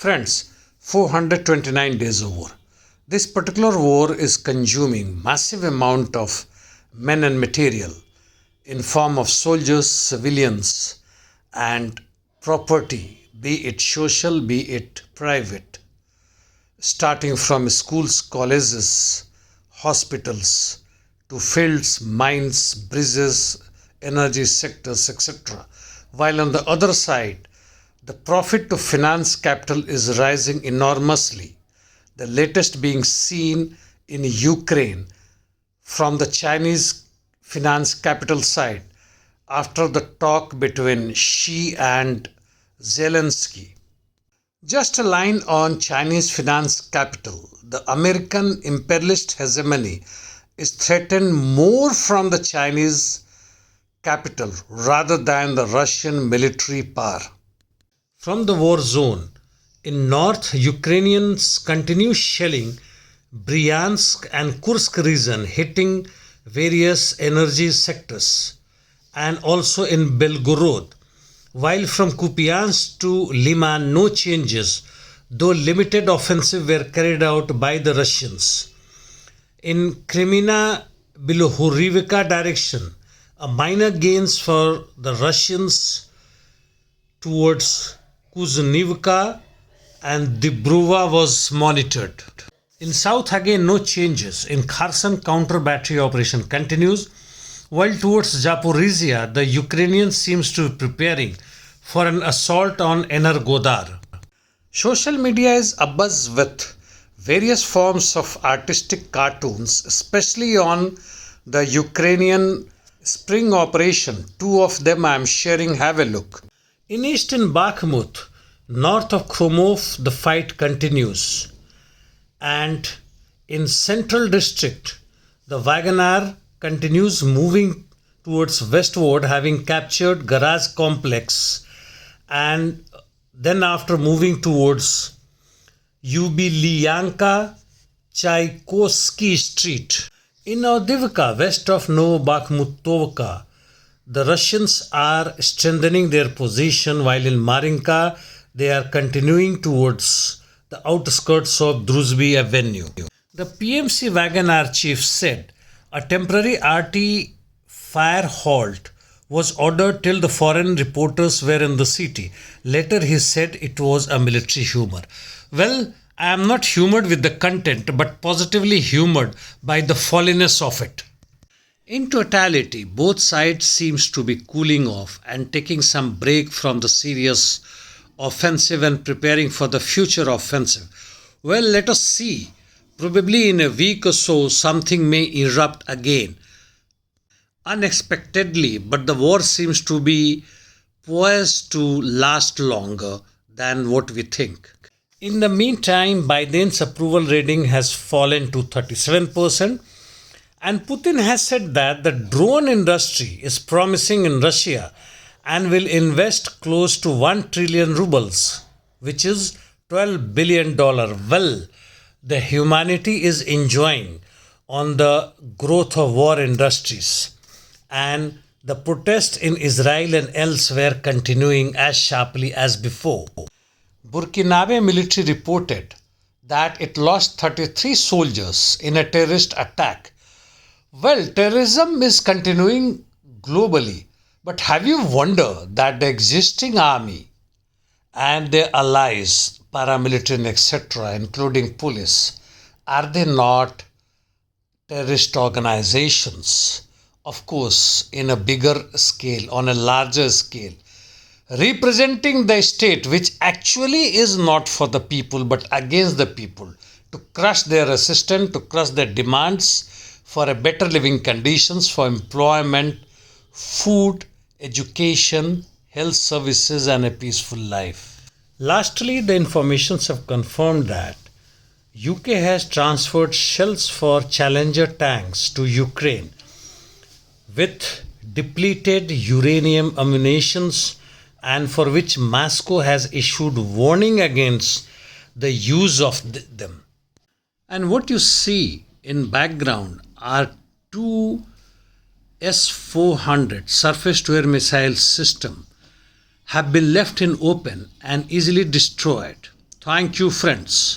Friends, 429 days of war. This particular war is consuming massive amount of men and material in form of soldiers, civilians and property, be it social, be it private, starting from schools, colleges, hospitals to fields, mines, bridges, energy sectors, etc. While on the other side, the profit to finance capital is rising enormously, the latest being seen in Ukraine from the Chinese finance capital side after the talk between Xi and Zelensky. Just a line on Chinese finance capital. The American imperialist hegemony is threatened more from the Chinese capital rather than the Russian military power. From the war zone in north, Ukrainians continue shelling Bryansk and Kursk region, hitting various energy sectors, and also in Belgorod. While from Kupiansk to Liman, no changes, though limited offensive were carried out by the Russians. In Kremina Bilohorivka direction, a minor gains for the Russians towards Kuznivka and Dibruva was monitored. In south again no changes. In Kherson counter battery operation continues, while towards Zaporizhia the Ukrainians seems to be preparing for an assault on Energodar. Social media is abuzz with various forms of artistic cartoons, especially on the Ukrainian spring operation. Two of them I am sharing, have a look. In eastern Bakhmut, north of Kromov, the fight continues. And in central district, the Wagner continues moving towards westward, having captured garage complex, and then after moving towards Yubilyanka Tchaikovsky Street. In Avdiivka, west of Novobakhmutovka, the Russians are strengthening their position, while in Marinka they are continuing towards the outskirts of Druzhby Avenue. The PMC Wagner chief said a temporary RT fire halt was ordered till the foreign reporters were in the city. Later he said it was a military humor. Well, I am not humored with the content, but positively humored by the folliness of it. In totality, both sides seems to be cooling off and taking some break from the serious offensive and preparing for the future offensive. Well, let us see. Probably in a week or so something may erupt again. Unexpectedly, but the war seems to be poised to last longer than what we think. In the meantime, Biden's approval rating has fallen to 37%. And Putin has said that the drone industry is promising in Russia and will invest close to 1 trillion rubles, which is $12 billion. Well, the humanity is enjoying on the growth of war industries, and the protests in Israel and elsewhere continuing as sharply as before. Burkinabe military reported that it lost 33 soldiers in a terrorist attack. Well, terrorism is continuing globally, but have you wondered that the existing army and their allies, paramilitary etc., including police, are they not terrorist organizations? Of course, in a bigger scale, on a larger scale, representing the state, which actually is not for the people but against the people, to crush their resistance, to crush their demands for a better living conditions, for employment, food, education, health services and a peaceful life. Lastly, the informations have confirmed that UK has transferred shells for Challenger tanks to Ukraine with depleted uranium ammunitions, and for which Moscow has issued warning against the use of them. And what you see in background are two S-400 surface-to-air missile system have been left in open and easily destroyed. Thank you, friends.